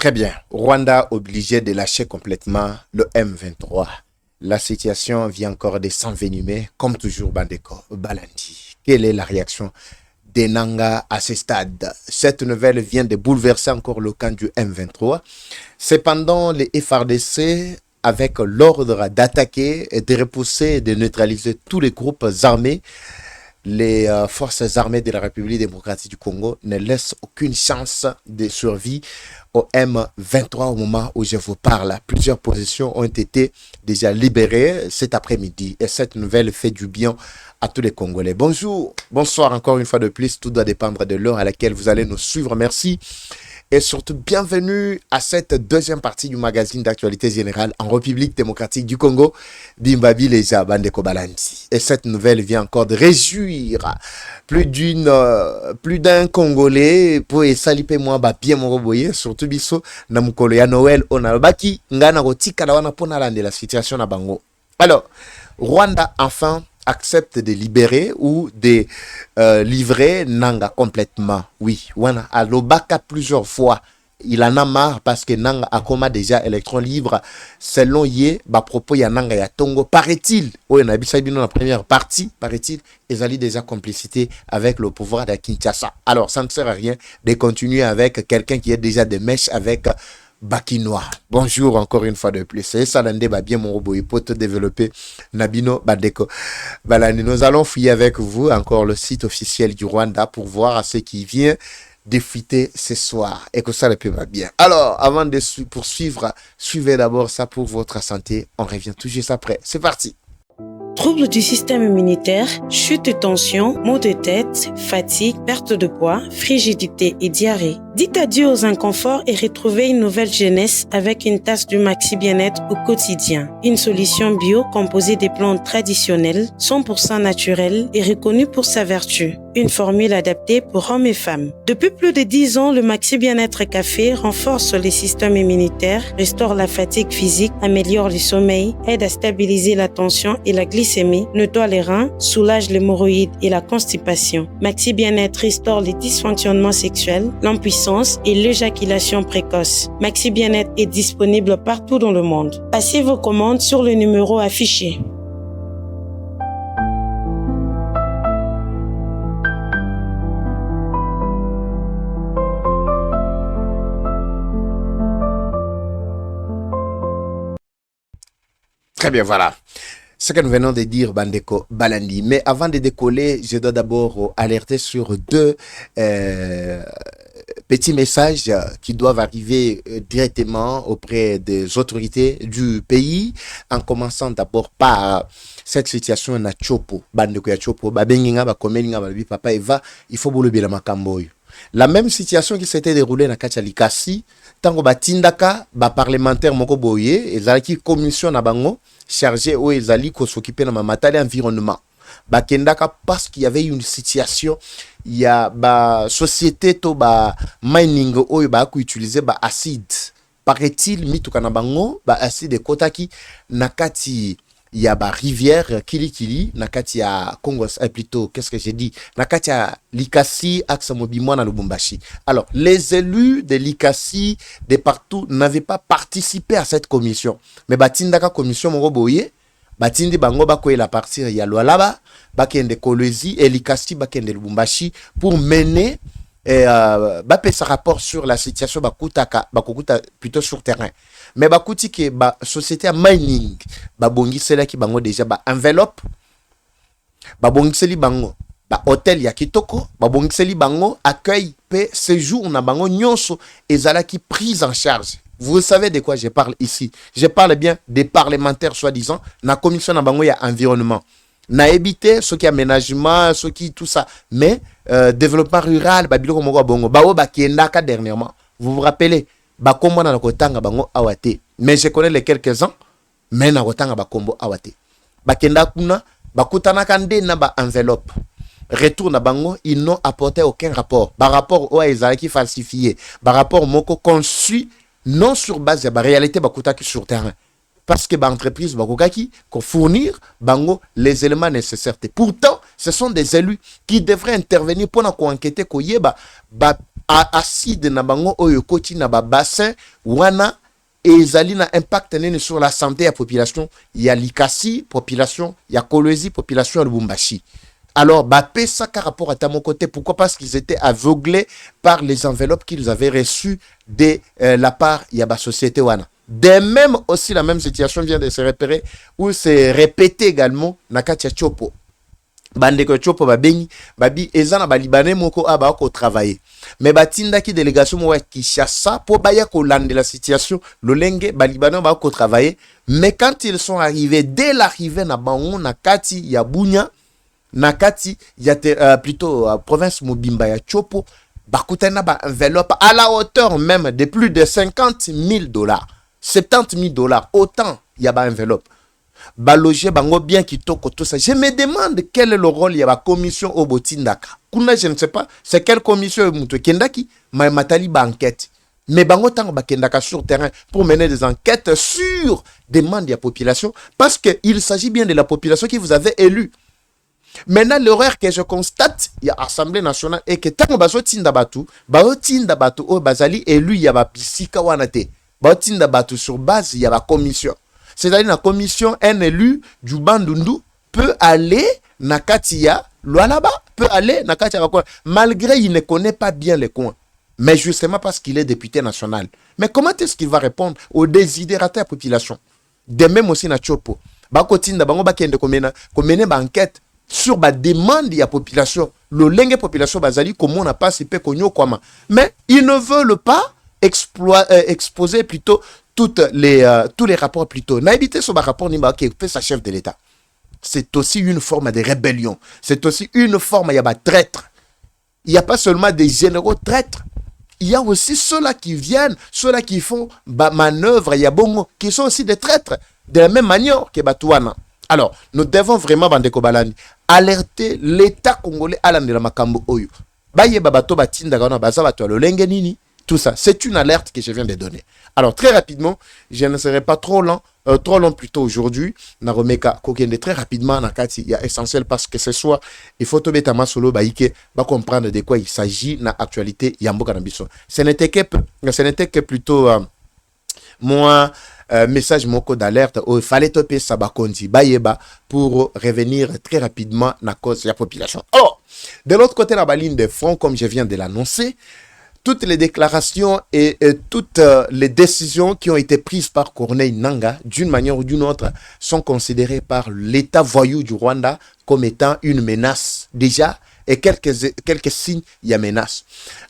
Très bien. Rwanda obligé de lâcher complètement le M23. La situation vient encore de s'envenimer, comme toujours, Bandeko Balandi. Quelle est la réaction des Nanga à ce stade? Cette nouvelle vient de bouleverser encore le camp du M23. Cependant, les FARDC, avec l'ordre d'attaquer, de repousser et de neutraliser tous les groupes armés, les forces armées de la République démocratique du Congo ne laissent aucune chance de survie au M23 au moment où je vous parle. Plusieurs positions ont été déjà libérées cet après-midi et cette nouvelle fait du bien à tous les Congolais. Bonjour, bonsoir encore une fois de plus. Tout doit dépendre de l'heure à laquelle vous allez nous suivre. Merci. Et surtout, bienvenue à cette deuxième partie du magazine d'actualité générale en République démocratique du Congo, Bimbabi Leja Bandeko Balandi. Et cette nouvelle vient encore de réjouir plus d'un Congolais pour saliper moi bien mon roboyer, surtout biso na mukolo ya Noël on a baki ngana rotika na wana pona la situation na bango. Alors, Rwanda enfin accepte de libérer ou de livrer Nanga complètement. Oui, wana alobaka plusieurs fois. Il en a marre parce que Nanga a comme déjà électron libre. Selon Ye, bah propos ya Nanga ya Tongo, paraît-il, oui, on a vu ça dans la première partie, paraît-il, ils allaient déjà complicité avec le pouvoir de Kinshasa. Alors, ça ne sert à rien de continuer avec quelqu'un qui est déjà de mèche avec Bakinois. Bonjour encore une fois de plus. Et ça va bien mon robot pour te développer Nabino Badeko. Balani, nous allons fouiller avec vous encore le site officiel du Rwanda pour voir ce qui vient défuiter ce soir et que ça le peut va bien. Alors, avant de poursuivre, suivez d'abord ça pour votre santé. On revient tout juste après. C'est parti. Troubles du système immunitaire, chute de tension, maux de tête, fatigue, perte de poids, frigidité et diarrhée. Dites adieu aux inconforts et retrouvez une nouvelle jeunesse avec une tasse du Maxi Bien-être au quotidien. Une solution bio composée des plantes traditionnelles, 100% naturelles et reconnue pour sa vertu. Une formule adaptée pour hommes et femmes. Depuis plus de 10 ans, le Maxi Bien-être Café renforce les systèmes immunitaires, restaure la fatigue physique, améliore le sommeil, aide à stabiliser la tension et la glycémie, nettoie les reins, soulage l'hémorroïde et la constipation. Maxi Bien-être restaure les dysfonctionnements sexuels, l'impuissance et l'éjaculation précoce. Maxi Bien-être est disponible partout dans le monde. Passez vos commandes sur le numéro affiché. Très bien, voilà. Ce que nous venons de dire, Bandeko Balandi. Mais avant de décoller, je dois d'abord alerter sur deux petits messages qui doivent arriver directement auprès des autorités du pays, en commençant d'abord par cette situation na Chopo. Bandeko ya Chopo, babenginga bakomelinga babi papa Eva, il faut bolobi la makamboyo. La même situation qui s'était déroulée na Kacha Likasi, tango batindaka ba parlementaire moko boye, ezalaki commission na bango chargé où ils allaient s'occuper de ma matériel environnement. Bakendaka parce qu'il y avait une situation, il y a ba société to ba mining où ba ku utiliser ba acide. Paraît-il mituka na bango ba acide kotaki nakati ya ba rivière Kilikili nakati ya Congo plutôt qu'est-ce que j'ai dit nakati ya Likasi axe Mobimwa na Lubumbashi. Alors les élus de Likasi de partout n'avaient pas participé à cette commission, mais batindaka commission moko boye batindi bango bakoyela partir ya Lualaba bakende Kolwezi et Likasi bakende Lubumbashi pour mener bapesa rapport sur la situation bakuta plutôt sur terrain. Mais bakuti ke ba société mining babongisela ki bango déjà ba enveloppe babongiseli bango ba hôtel ya kitoko babongiseli bango accueil pe séjour na bango nyonso ezala ki prise en charge. Vous savez de quoi je parle ici? Je parle bien des parlementaires soi-disant na commission na bango ya environnement. Na éviter ce qui aménagement, ce qui tout ça, mais développement rural babilo moko bongo bawo bakiendaka dernièrement. Vous vous rappelez bakombo na kotanga bango awate, mais je connais les quelques-uns mais na kotanga bakombo awate bakenda kuna bakutana kande na ba enveloppe retour na bango, ils n'ont apporté aucun rapport par rapport au ezalaki falsifié par rapport moko conçu non sur base de la réalité bakutaki sur terrain. Parce que l'entreprise va fournir bango les éléments nécessaires. Pourtant, Ce sont des élus qui devraient intervenir pour enquêter koyeba ba acide na bango oyo koti na ba bassin wana ezali na impact nene sur la santé ya population ya Likasi population ya Kolwezi population ya Lubumbashi. Alors bapé ça par rapport à mon côté, pourquoi? Parce qu'ils étaient aveuglés par les enveloppes qu'ils avaient reçues de la part de la société wana. De même aussi la même situation vient de se repérer ou se répéter également na Katia Chopo. Bandeko Chopo babengi babi ezana ba libanais moko aba ko travailler. Mais batinda ki délégation mo Kinshasa pour baya ko lande la situation lolenge ba libanais ba ko travailler. Mais quand ils sont arrivés, dès l'arrivée na bango na kati ya Bunya nakati ya plutôt province Mobimba ya Chopo bakutana ba enveloppe à la hauteur même de plus de $50,000, $70,000, autant y a ba enveloppe ba loger bango bien kitoko tout ça. Je me demande quel est le rôle ya ba commission au Botindaka kuna, je ne sais pas c'est quelle commission muto kendaki ma matali ba enquête, mais bango tango ba kendaka sur terrain pour mener des enquêtes sur demande de la population, parce que il s'agit bien de la population qui vous avait élu. Maintenant, l'erreur que je constate, il y a Assemblée nationale, et que tant que bazo tinda batu o bazali élu ya ba pisika wanate. Ba tinda batu sur base ya ba commission. C'est-à-dire la commission, un élu du Bandundu peut aller na katia Lualaba, peut aller na katia Bakwa, malgré il ne connaît pas bien les coins. Mais justement parce qu'il est député national. Mais comment est-ce qu'il va répondre aux désidératés de la population? De même aussi na Chopo. Bako tinda bango bakende komene ba enquête sur la demande de la population, le lingue population bazali comment on a pas si peu konyo kwama, mais ils ne veulent pas exposer plutôt tous les rapports plutôt. N'habitez sur le rapport ni qui fait sa chef de l'État. C'est aussi une forme de rébellion. C'est aussi une forme il y a ba traître. Il n'y a pas seulement des généraux traîtres. Il y a aussi ceux-là qui viennent, ceux-là qui font manœuvre, il y a bongo, qui sont aussi des traîtres de la même manière que Batouana. Alors, nous devons vraiment, Bandeko Balani, alerter l'État congolais à l'année de la Makambo Oyo. Baye babato batinda gana bazabato lolenge nini, tout ça. C'est une alerte que je viens de donner. Alors, très rapidement, je ne serai pas trop long plutôt aujourd'hui. Naromeka kokende très rapidement nakati, il y a essentiel parce que ce soir, il faut tomber tama solo baike, ba comprendre de quoi il s'agit na actualité yamboka na biso. Ce n'était que plutôt moi message moko d'alerte il fallait toper Sabakondi Bayeba pour revenir très rapidement na cause de la population. Alors, de l'autre côté la ligne de front, comme je viens de l'annoncer, toutes les déclarations et toutes les décisions qui ont été prises par Corneille Nangaa, d'une manière ou d'une autre, sont considérées par l'État voyou du Rwanda comme étant une menace déjà, et quelques signes il y a menace.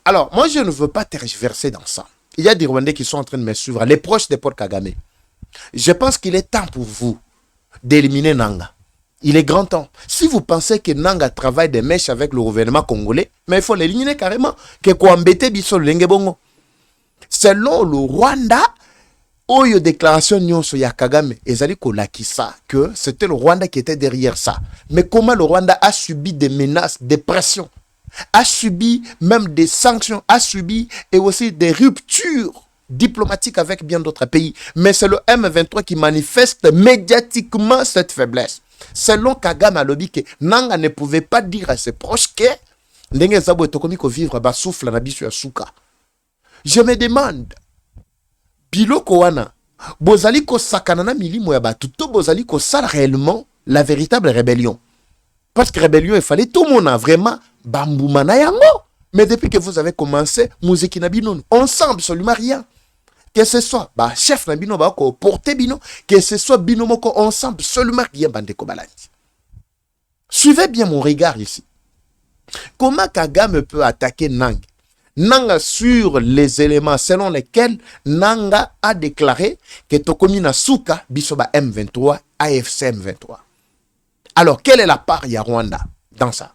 Alors, moi je ne veux pas tergiverser dans ça. Il y a des Rwandais qui sont en train de me suivre, les proches de Paul Kagame. Je pense qu'il est temps pour vous d'éliminer Nangaa. Il est grand temps. Si vous pensez que Nangaa travaille des mèches avec le gouvernement congolais, mais il faut l'éliminer carrément. Que Kwambete biso lenge bongo. Selon le Rwanda, Oyo déclaration nyonso ya Kagame ezali kolakisa que c'était le Rwanda qui était derrière ça. Mais comment le Rwanda a subi des menaces, des pressions, a subi même des sanctions, a subi et aussi des ruptures diplomatiques avec bien d'autres pays. Mais c'est le M23 qui manifeste médiatiquement cette faiblesse. Selon Kagame alobi que Nangaa ne pouvait pas dire à ses proches que ndenge zabo etokomi ko vivre ba souffle na biso ya suka. Je me demande biloko wana bozali ko sakana na milimo ya batu to bozali ko sala réellement la véritable rébellion. Parce que rébellion il fallait tout le monde a vraiment bambuma na yango. Mais depuis que vous avez commencé musique na bino ensemble absolument rien. Que ce soit chef na bino ba ko porter bino, que ce soit bino moko ensemble seulement rien bandeko balandi. Suivez bien mon regard ici. Comment Kagame peut attaquer Nangaa sur les éléments selon lesquels Nangaa a déclaré que Tokomi na suka bisoba M23 AFC M23. Alors quelle est la part ya Rwanda dans ça?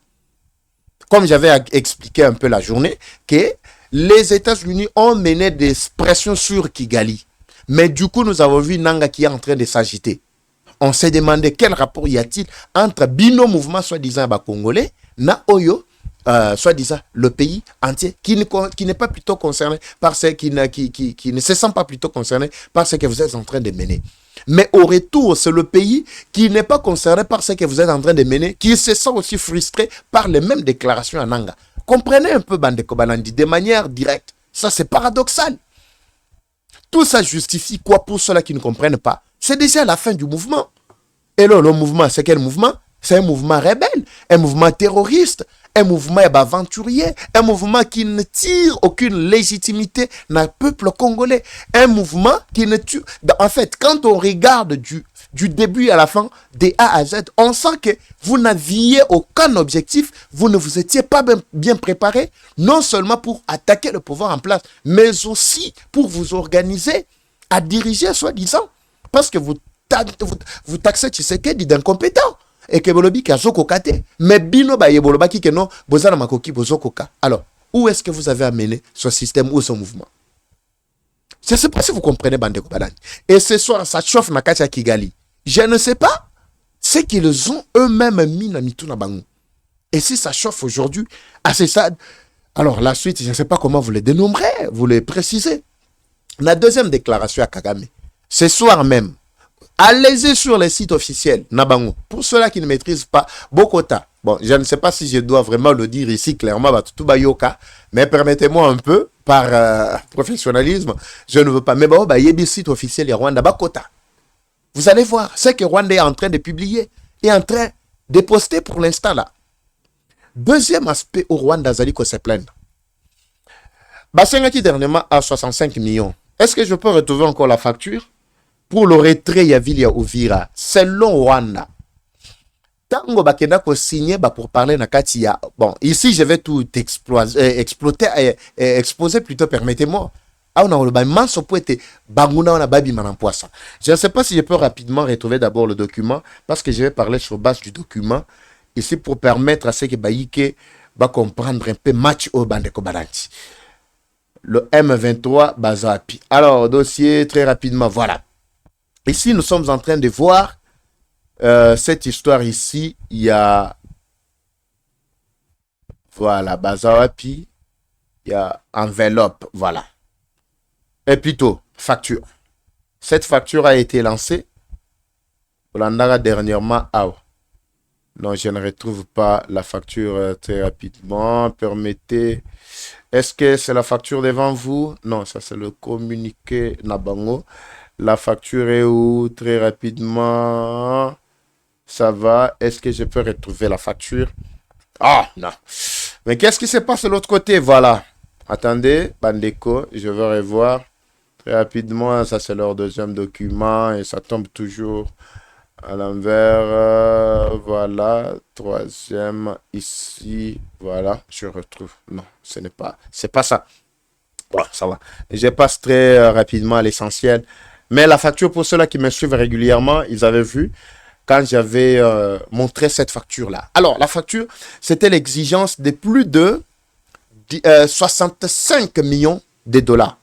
Comme j'avais expliqué un peu la journée que les États-Unis ont mené des pressions sur Kigali. Mais du coup, nous avons vu Nangaa qui est en train de s'agiter. On s'est demandé quel rapport y a-t-il entre Bino mouvement soi-disant congolais, na Oyo, soi-disant le pays entier, qui n'est pas plutôt concerné par ce qui ne se sent pas plutôt concerné par ce que vous êtes en train de mener. Mais au retour, c'est le pays qui n'est pas concerné par ce que vous êtes en train de mener, qui se sent aussi frustré par les mêmes déclarations à Nanga. Comprenez un peu Bandeko Balandi de manière directe. Ça, c'est paradoxal. Tout ça justifie quoi pour ceux-là qui ne comprennent pas? C'est déjà la fin du mouvement. Et là, le mouvement, c'est quel mouvement? C'est un mouvement rebelle, un mouvement terroriste, un mouvement aventurier, un mouvement qui ne tire aucune légitimité dans le peuple congolais, un mouvement qui ne tue... En fait, quand on regarde du début à la fin, de A à Z, on sent que vous n'aviez aucun objectif, vous ne vous étiez pas bien préparé, non seulement pour attaquer le pouvoir en place, mais aussi pour vous organiser à diriger, soi-disant, parce que vous taxez Tshisekedi d'incompétent. Et que bolobi ka zokoka te. Mais bino ba yeboloba ki ke non, bozana makoki bozokoka. Alors, où est-ce que vous avez amené ce système ou ce mouvement? Je ne sais pas si vous comprenez, Bandeko Balandi. Et ce soir, ça chauffe na kati ya Kigali. Je ne sais pas ce qu'ils ont eux-mêmes mis na mitu na bango. Et si ça chauffe aujourd'hui, à ce stade, alors la suite, je ne sais pas comment vous les dénommerez, vous les précisez. La deuxième déclaration à Kagame, ce soir même, allez-y sur les sites officiels, Nabango. Pour ceux-là qui ne maîtrisent pas, Bokota. Bon, je ne sais pas si je dois vraiment le dire ici clairement, mais permettez-moi un peu, par professionnalisme, je ne veux pas. Mais bon, il y a des sites officiels, il y a Rwanda, Bokota. Vous allez voir ce que Rwanda est en train de publier, est en train de poster pour l'instant là. Deuxième aspect au Rwanda, Zali ko se plaindre. Basengaki dernièrement à 65 millions. Est-ce que je peux retrouver encore la facture? Pour le retrait ya ville ya Uvira, selon Rwanda. Tango bakenda ko signer pour parler na kati ya. Bon, ici je vais tout exposer plutôt, permettez-moi. Je ne sais pas si je peux rapidement retrouver d'abord le document, parce que je vais parler sur base du document, ici pour permettre à ceux qui va comprendre un peu match au Bandeko Balandi. Le M23 Bazapi. Alors, dossier très rapidement, voilà. Ici, nous sommes en train de voir cette histoire ici. Il y a, voilà, Bazawapi. Il y a enveloppe, voilà. Et plutôt, facture. Cette facture a été lancée. Olandara dernièrement. Ah, non, je ne retrouve pas la facture très rapidement. Permettez. Est-ce que c'est la facture devant vous? Non, ça c'est le communiqué Nabango. La facture est où? Très rapidement. Ça va. Est-ce que je peux retrouver la facture? Ah, non. Mais qu'est-ce qui se passe de l'autre côté? Voilà. Attendez, Bandeko, je vais revoir. Très rapidement, ça c'est leur deuxième document et ça tombe toujours à l'envers. Voilà. Troisième, ici. Voilà. Je retrouve. Non, ce n'est pas. C'est pas ça. Bon, ça va. Je passe très rapidement à l'essentiel. Mais la facture, pour ceux-là qui me suivent régulièrement, ils avaient vu quand j'avais montré cette facture-là. Alors, la facture, c'était l'exigence de plus de 65 millions de dollars.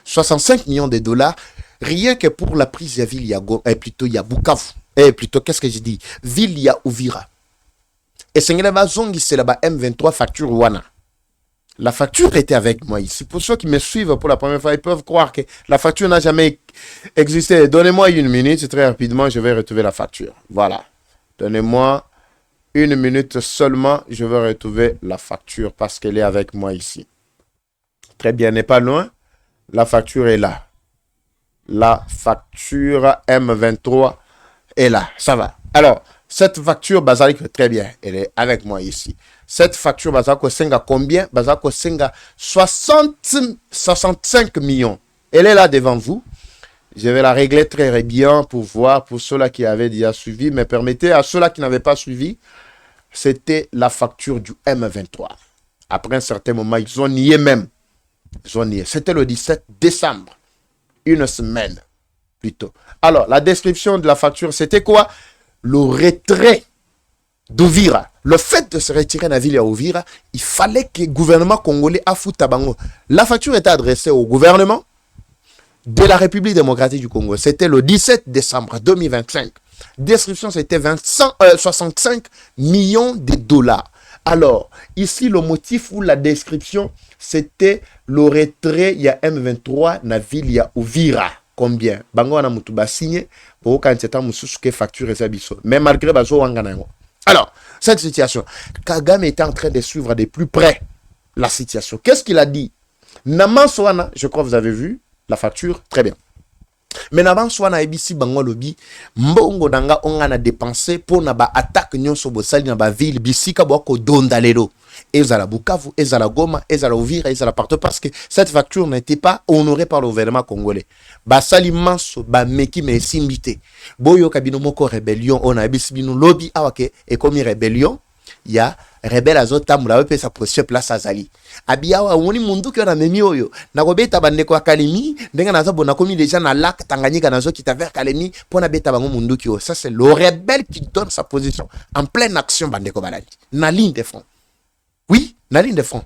65 millions de dollars, rien que pour la prise de ville plutôt il y a Bukavu. Plutôt, qu'est-ce que j'ai dit? Ville ya Uvira. Et c'est là-bas, c'est là-bas M23 facture Wana. La facture était avec moi ici. Pour ceux qui me suivent pour la première fois, ils peuvent croire que la facture n'a jamais existé. Donnez-moi une minute, très rapidement, je vais retrouver la facture. Voilà. Donnez-moi une minute seulement, je vais retrouver la facture parce qu'elle est avec moi ici. Très bien, n'est pas loin. La facture est là. La facture M23 est là. Ça va. Alors, cette facture, Bazalik, très bien, elle est avec moi ici. Cette facture, Bazako Senga, combien? Bazako Senga, 65 millions. Elle est là devant vous. Je vais la régler très bien pour voir, pour ceux-là qui avaient déjà suivi. Mais permettez à ceux-là qui n'avaient pas suivi, c'était la facture du M23. Après un certain moment, ils ont nié même. Ils ont nié. C'était le 17 décembre. Une semaine, plutôt. Alors, la description de la facture, c'était quoi? Le retrait d'Uvira. Le fait de se retirer de la ville à Uvira, il fallait que le gouvernement congolais affoute Tabango. La facture était adressée au gouvernement de la République démocratique du Congo. C'était le 17 décembre 2025. Description, c'était 65 millions de dollars. Alors, ici, le motif ou la description, c'était le retrait, il y a M23, na ville, il y a Uvira. combien bango wana mutu ba signé pour quand c'est mususu que facture eza biso mais malgré bazo wanga na yango. Alors cette situation Kagame était en train de suivre de plus près la situation. Qu'est-ce qu'il a dit? Naman je crois que vous avez vu la facture très bien. Mais avant swana ebisi bango lobi mbongo nanga onga na dépenser pour na ba attaque nyonso bosali na ba ville bisika boko donda lelo ezala Bukavu, ezala Goma, ezala Uvira, ezala partout parce que cette facture n'était pas honorée par le gouvernement congolais. Basali manso ba meki me simbité. Boyo kabino moko rébellion on a ebisi bino lobby awake et comme rébellion ya rebelle azotamula wepe sa position place azali abiawa woni mundu ki na memi oyo na kobeta bande kwa Kalemi ndenga nazo bona komi déjà na lac Tanganyika nazo kita vers Kalemi pona beta bango mundu ki. Ça c'est le rebelle qui donne sa position en pleine action bande ko baladi na ligne de front. Oui, na ligne de front.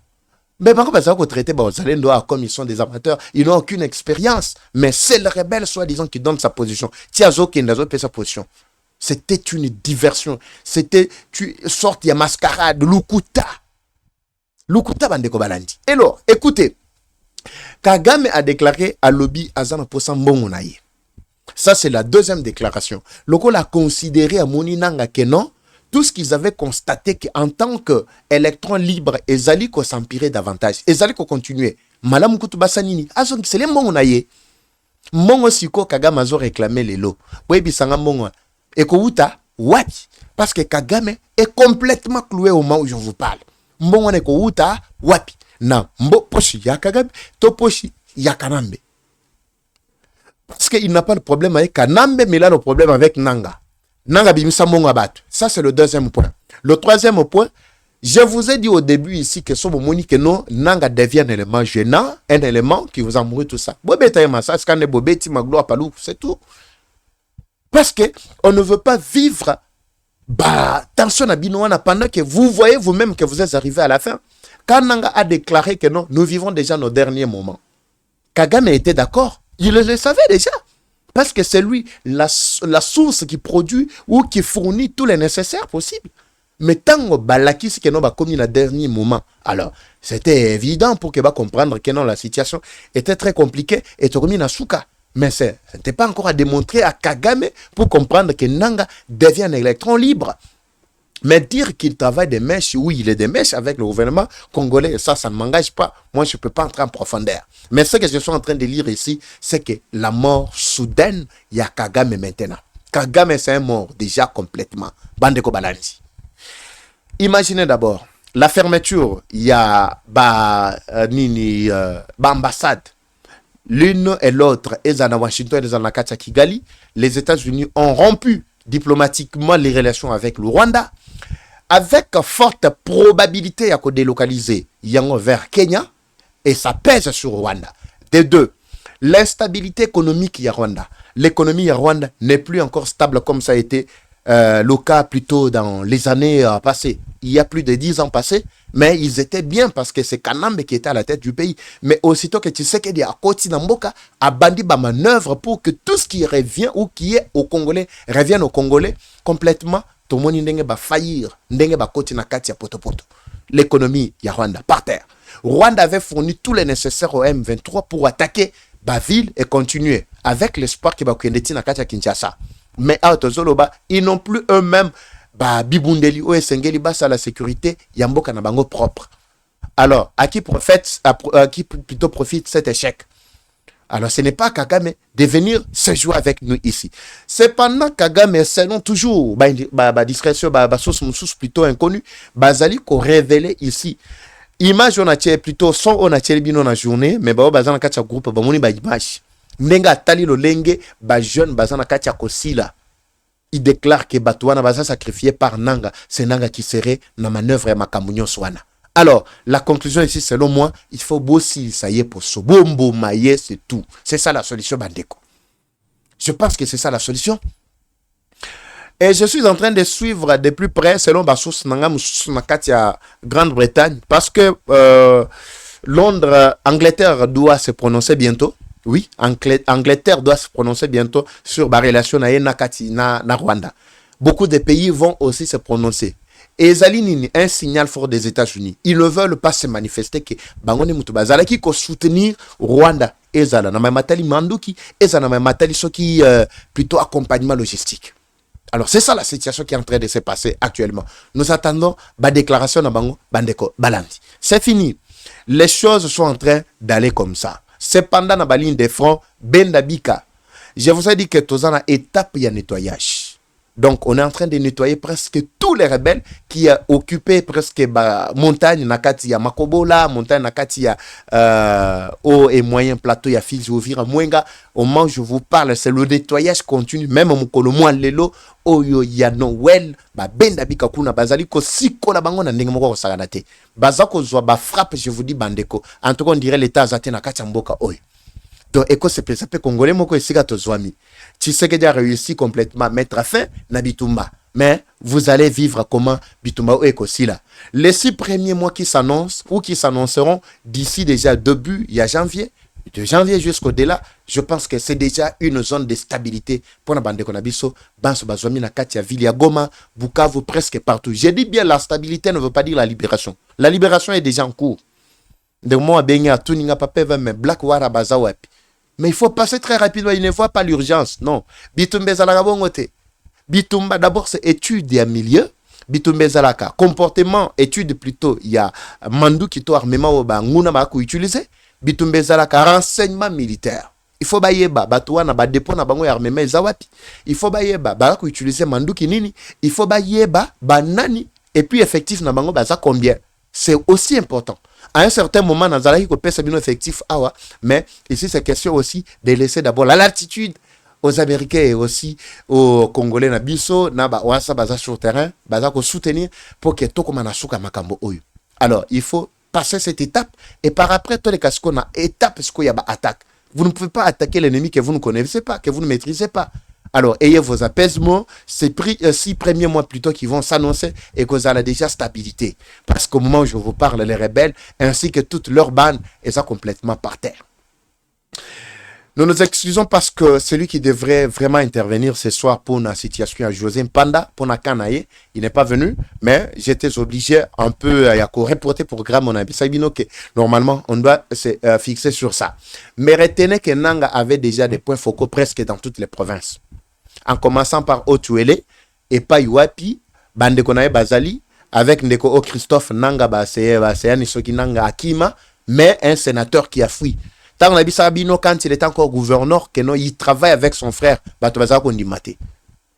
Mais par contre, ça va traiter comme ils sont des amateurs, ils n'ont aucune expérience, mais c'est le rebelle soi-disant qui donne sa position. Tiazo qui n'a pas sa position. C'était une diversion. C'était une sorte de mascarade. Lukuta. Lukuta bandeko balandi. Et alors, écoutez. Kagame a déclaré à lobby Azana Posambongo naye. Ça, c'est la deuxième déclaration. Loko l'a considéré à Moninanga que non. Tout ce qu'ils avaient constaté qu'en tant qu'électrons libres, ils allaient s'empirer davantage. Ils allaient continuer. Malam Kutubasanini. Azon, c'est les mbongo naye. Mbongo siko Kagame azo réclamé les lots. Webi sanga mbongo. Et Kouta, wapi? Parce que Kagame est complètement cloué au moment où je vous parle. Mbongo ne Kouta, wapi? Na, mbo poshi ya Kagame, to poshi ya Kanambe. Parce qu'il n'a pas le problème avec Kanambe, mais il a le problème avec Nanga. Nanga bimisa mbongo abatu. Ça, c'est le deuxième point. Le troisième point, je vous ai dit au début ici que ce moment que non, Nanga devient un élément gênant, un élément qui vous embrouille tout ça. Bobeta yema ça, skane bobeti maglo apalou, c'est tout. Parce que on ne veut pas vivre tension à Binouana pendant que vous voyez vous-même que vous êtes arrivé à la fin. Quand Nanga a déclaré que non, nous vivons déjà nos derniers moments. Kagame était d'accord. Il le savait déjà. Parce que c'est lui la source qui produit ou qui fournit tous les nécessaires possibles. Mais tant balaki c'est que non commis le dernier moment. Alors, c'était évident pour que comprendre que non la situation était très compliquée et tout remis na souka. Mais ce n'était pas encore à démontrer à Kagame pour comprendre que Nanga devient un électron libre. Mais dire qu'il travaille des mèches, oui, il est des mèches avec le gouvernement congolais, ça ne m'engage pas. Moi, je ne peux pas entrer en profondeur. Mais ce que je suis en train de lire ici, c'est que la mort soudaine, il y a Kagame maintenant. Kagame, c'est un mort déjà complètement. Bandeko Balandi. Imaginez d'abord, la fermeture, il y a ambassade. L'une et l'autre, Ezana Washington et Ezana Katia Kigali, les États-Unis ont rompu diplomatiquement les relations avec le Rwanda, avec forte probabilité à délocaliser Yango vers Kenya, et ça pèse sur Rwanda. Des deux, l'instabilité économique à Rwanda. L'économie à Rwanda n'est plus encore stable comme ça a été le cas plutôt dans les années passées. Il y a plus de 10 ans passés, mais ils étaient bien parce que c'est Kanambe qui était à la tête du pays. Mais aussitôt que tu sais qu'il y a Koti Namboka, a bandi ba manœuvre pour que tout ce qui revient ou qui est au Congolais revienne au Congolais complètement. Tout le monde ndenge ba faillir, ndenge ba Koti na kati ya poto poto. L'économie ya Rwanda par terre. Rwanda avait fourni tous les nécessaires au M23 pour attaquer ba ville et continuer avec l'espoir qu'il va kendeti na kati ya Kinshasa. Mais à Otozoloba, ils n'ont plus eux-mêmes bibundeli ou esengeli basa la sécurité yamboka na bango propre. Alors, à qui plutôt profite cet échec? Alors, ce n'est pas Kagame de venir se jouer avec nous ici. Cependant, Kagame, selon toujours discrétion, source plutôt inconnue, bazali ko révélé ici. Image on a plutôt son on a bino na journée, mais bazana kacha groupe bamoni ba image. Nenga tali lo lenge ba jeune bazana kacha kosila. Il déclare que Batouana va sacrifié par Nanga. C'est Nanga qui serait dans la manœuvre et Makamunyo Swana. Alors, la conclusion ici, selon moi, il faut bosser, ça y est, pour ce bombo maïe, c'est tout. C'est ça la solution, Bandeko. Je pense que c'est ça la solution. Et je suis en train de suivre de plus près, selon ma source, Nanga Grande-Bretagne, parce que Londres, Angleterre doit se prononcer bientôt. Oui, Angleterre doit se prononcer bientôt sur la relation na Rwanda. Beaucoup de pays vont aussi se prononcer. Et Zalinini, un signal fort des États-Unis. Ils ne veulent pas se manifester que Bangone Mutubazala qui soutenir Rwanda ezala na matali manduki, ezala na matali soki plutôt accompagnement logistique. Alors c'est ça la situation qui est en train de se passer actuellement. Nous attendons la déclaration de Bango Bandeko Balandi. C'est fini. Les choses sont en train d'aller comme ça. Cependant, dans la ligne de front, Bendabika, je vous ai dit que tous en étape, il y a nettoyage. Donc, on est en train de nettoyer presque tous les rebelles qui ont occupé presque montagne, nakati ya Makobola, montagne nakati ya haut et moyen plateau, ya Fils Ouvira, Mwenga. Au moment où je vous parle, c'est le nettoyage continu. Même au Mokolo Lelo, Oyo ya Noël, Bendabika Kuna, Bazali, ko siko la bango na ndenge saganate. Bazako zwa frappe, je vous dis, Bandeko. En tout cas, on dirait l'État azate nakati mboka oyo. Donc, éco c'est ça peut congolais moko esika tozwami. Tshisekedi a réussi complètement à mettre fin na Bitumba. Mais vous allez vivre comment Bitumba ou Ekosila. Les 6 premiers mois qui s'annoncent ou qui s'annonceront d'ici déjà début, il y a janvier, de janvier jusqu'au-delà, je pense que c'est déjà une zone de stabilité pour la bande Konabiso, Banso Bazwami na Katia Vilia Goma, Bukavu, presque partout. J'ai dit bien la stabilité ne veut pas dire la libération. La libération est déjà en cours. De moi, Benya, Tuninga Papeva, mais Black Wara Bazawapi. Mais il faut passer très rapidement, il ne faut pas l'urgence. Non. Bitumbe Zalaka bongote. Bitumba, d'abord, c'est étude et milieu. Bitumbe Zalaka. Comportement, étude plutôt. Il y a Mandou qui to armement ou nguna ba ko utiliser. Bitumbe Zalaka, renseignement militaire. Il faut bayeba, batoua na ba dépôt na bango armement zawapi. Il faut bayeba, ba ko utiliser Mandou ki nini. Il faut bayeba, banani. Et puis effectif na bango baza combien. C'est aussi important. À un certain moment, dans la effectif, mais ici, c'est question aussi de laisser d'abord la latitude aux Américains et aussi aux Congolais na biso, na ba wasa baza sur terrain, baza ko soutenir pour que tout comme suka makambo oyo. Alors, il faut passer cette étape et par après, tous les cas qu'on a étape, ce qu'il y a attaque. Vous ne pouvez pas attaquer l'ennemi que vous ne connaissez pas, que vous ne maîtrisez pas. Alors, ayez vos apaisements, ces 6 premiers mois plutôt qui vont s'annoncer et que vous avez déjà stabilité. Parce qu'au moment où je vous parle, les rebelles, ainsi que toute leur bande, elles sont complètement par terre. Nous nous excusons parce que celui qui devrait vraiment intervenir ce soir pour la situation à José Mpanda, pour la Kanaye, il n'est pas venu, mais j'étais obligé un peu à reporter le programme. On a dit que normalement, on doit se fixer sur ça. Mais retenez que Nanga avait déjà des points focaux presque dans toutes les provinces. En commençant par Otuele et Payuapi, Bandekonae Bazali, avec Ndeko Christophe Nanga Baseani Soki Nanga Akima, mais un sénateur qui a fui. Tant on a dit Sabino, quand il était encore gouverneur, il travaille avec son frère, Batobaza Kondimate.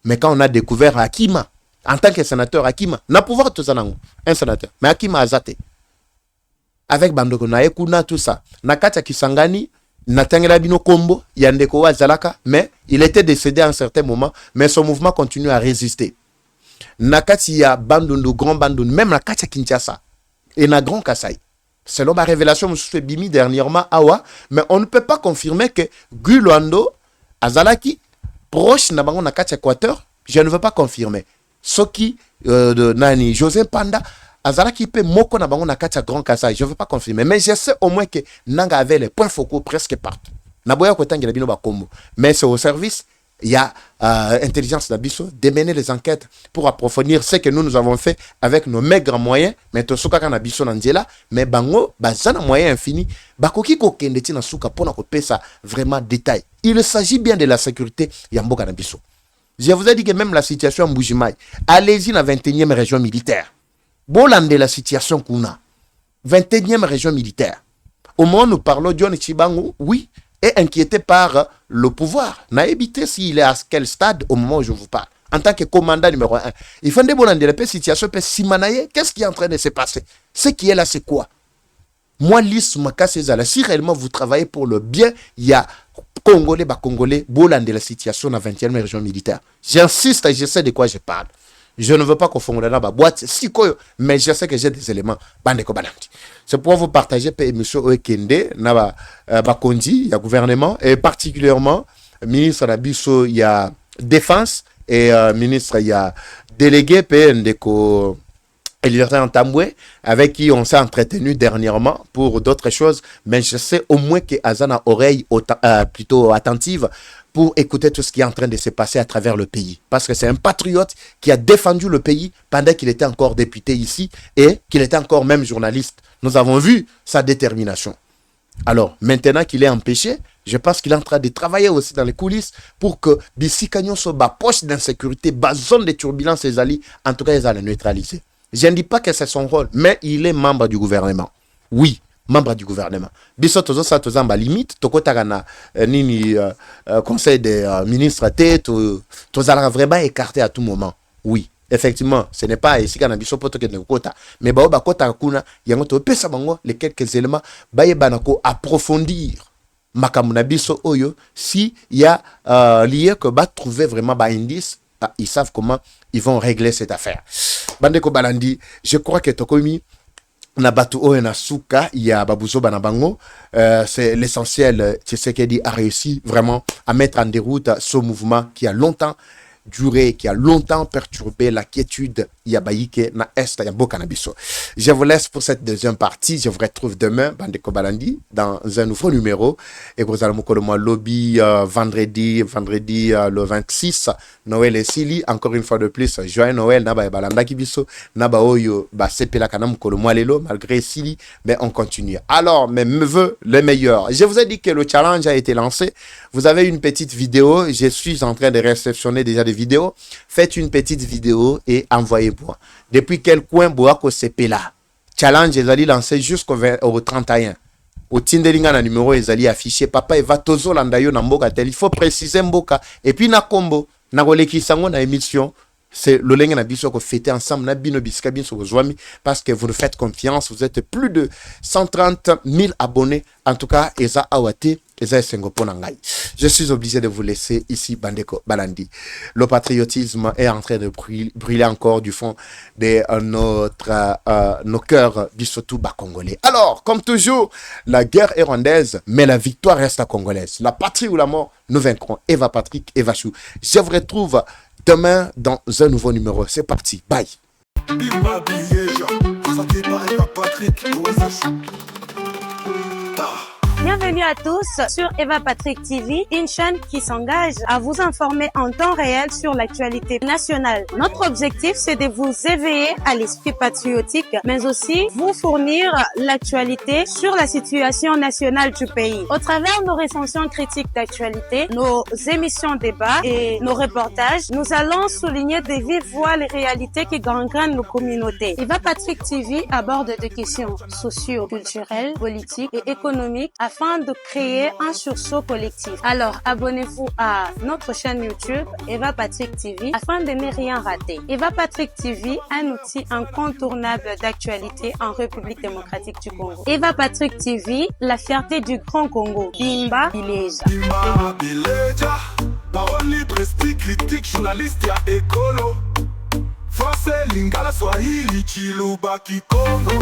Mais quand on a découvert Akima, en tant que sénateur, Akima, n'a pouvoir tout ça, un sénateur, mais Akima Azate. Avec Bandekonae Kuna, tout ça. Nakata Kisangani, Natangela Bino Kombo, Yandeko Azalaka, mais il était décédé à un certain moment, mais son mouvement continue à résister. Nakati ya Bandundu, Grand Bandundu, même Nakati Kinshasa, et na Grand Kasai. Selon ma révélation, je me suis fait bimi dernièrement, Awa, mais on ne peut pas confirmer que Gulwando, Azalaki, proche Nabango Nakati Équateur, je ne veux pas confirmer. Soki, de Nani, José Panda, Azalaki pe moko na bango na katia Grand Kasai, je ne veux pas confirmer, mais je sais au moins que Nanga avait les points focaux presque partout. Naboya Kotangela Bino Bakombo, mais c'est au service, il y a intelligence d'Abisso de mener les enquêtes pour approfondir ce que nous avons fait avec nos maigres moyens, mais to soka kana biso nandiela, mais bango bazana moyen infini, bakoki ko kendeti na suka pona ko pesa vraiment détail. Il s'agit bien de la sécurité yamboka na biso. Je vous ai dit que même la situation en Mbujimai, allez-y dans la 21e région militaire. Bolande la situation qu'on a. 21e région militaire. Au moment où nous parlons, John Chibangu, oui, est inquiété par le pouvoir. N'a évité s'il est à quel stade au moment où je vous parle. En tant que commandant numéro 1. Il faut demander la situation, qu'est-ce qui est en train de se passer? Ce qui est là, c'est quoi? Moi, Lys Makasezala, si réellement vous travaillez pour le bien, il y a Congolais, Congolais, bolande la situation dans la 20e région militaire. J'insiste et je sais de quoi je parle. Je ne veux pas confondre la boîte, mais je sais que j'ai des éléments. C'est pour vous partager, M. Oekende, Bakondi, il y a gouvernement, et particulièrement, ministre Nabiso, il y a défense, et ministre, il y a délégué, Ndeko Eliasen Tamboué, avec qui on s'est entretenu dernièrement pour d'autres choses, mais je sais au moins que Azana oreille plutôt attentive pour écouter tout ce qui est en train de se passer à travers le pays. Parce que c'est un patriote qui a défendu le pays pendant qu'il était encore député ici et qu'il était encore même journaliste. Nous avons vu sa détermination. Alors, maintenant qu'il est empêché, je pense qu'il est en train de travailler aussi dans les coulisses pour que d'ici Canyon soit bas poche d'insécurité, bas zone de turbulence, en tout cas, ils allaient neutraliser. Je ne dis pas que c'est son rôle, mais il est membre du gouvernement. Oui, membre du gouvernement. Biso tozo sa toza mba limite, toko tagana nini conseil des ministres tête, toza vraiment écarté à tout moment. Oui. Effectivement, ce n'est pas ici qu'on a biso poto que ne kota, mais ba kota kuna yango to pesa bango les quelques éléments ba yebanako approfondir makamuna biso oyo si y a lié que ba trouver vraiment ba indice, ils savent comment ils vont régler cette affaire. Bandeko Balandi, je crois que tokomi na batu oyo na suka ya babuzo bana bango, c'est l'essentiel. Tshisekedi a réussi vraiment à mettre en déroute ce mouvement qui a longtemps duré, qui a longtemps perturbé la quiétude Yabaïke na Est ya Bokanabiso. Je vous laisse pour cette deuxième partie. Je vous retrouve demain, Bandeko Balandi, dans un nouveau numéro. Et vous allez me lobby vendredi le 26, Noël et Sili. Encore une fois de plus, joyeux Noël, Naba et Balanda Kibiso, Naba Oyo, Sepela Kanam Kolomwalelo, malgré Sili, mais on continue. Alors, mes vœux les meilleurs. Je vous ai dit que le challenge a été lancé. Vous avez une petite vidéo. Je suis en train de réceptionner déjà des vidéos. Faites une petite vidéo et envoyez-moi. Depuis quel coin Boako Sepela. Challenge est lancé jusqu'au 31. Au Tindelinga na numéro est affiché. Papa Eva Tozo Landayo na mboka tel. Il faut préciser mboka. Et puis na combo. Na goleki sango na émission. C'est le lien na biso ko fêter ensemble na bino bisika bin so zwami parce que vous nous faites confiance. Vous êtes plus de 130 000 abonnés. En tout cas, Eza Awate, Eza Sengopo Nangai. Je suis obligé de vous laisser ici, Bandeko Balandi. Le patriotisme est en train de brûler encore du fond de nos cœurs bisotou bas congolais. Alors, comme toujours, la guerre est rwandaise, mais la victoire reste à congolaise. La patrie ou la mort, nous vaincrons. Eva Patrick, Eva Chou. Je vous retrouve demain dans un nouveau numéro. C'est parti. Bye. Bienvenue à tous sur Eva Patrick TV, une chaîne qui s'engage à vous informer en temps réel sur l'actualité nationale. Notre objectif, c'est de vous éveiller à l'esprit patriotique, mais aussi vous fournir l'actualité sur la situation nationale du pays. Au travers de nos recensions critiques d'actualité, nos émissions débats et nos reportages, nous allons souligner de vive voix les réalités qui gangrènent nos communautés. Eva Patrick TV aborde des questions socio-culturelles, politiques et économiques afin de créer un sursaut collectif. Alors, abonnez-vous à notre chaîne YouTube Eva Patrick TV afin de ne rien rater. Eva Patrick TV, un outil incontournable d'actualité en République démocratique du Congo. Eva Patrick TV, la fierté du Grand Congo. Bimba Bileja. Bimba Bileja, parole libre, esprit critique, journaliste ya écolo. Français, Lingala, Swahili, Chiluba, Kikongo.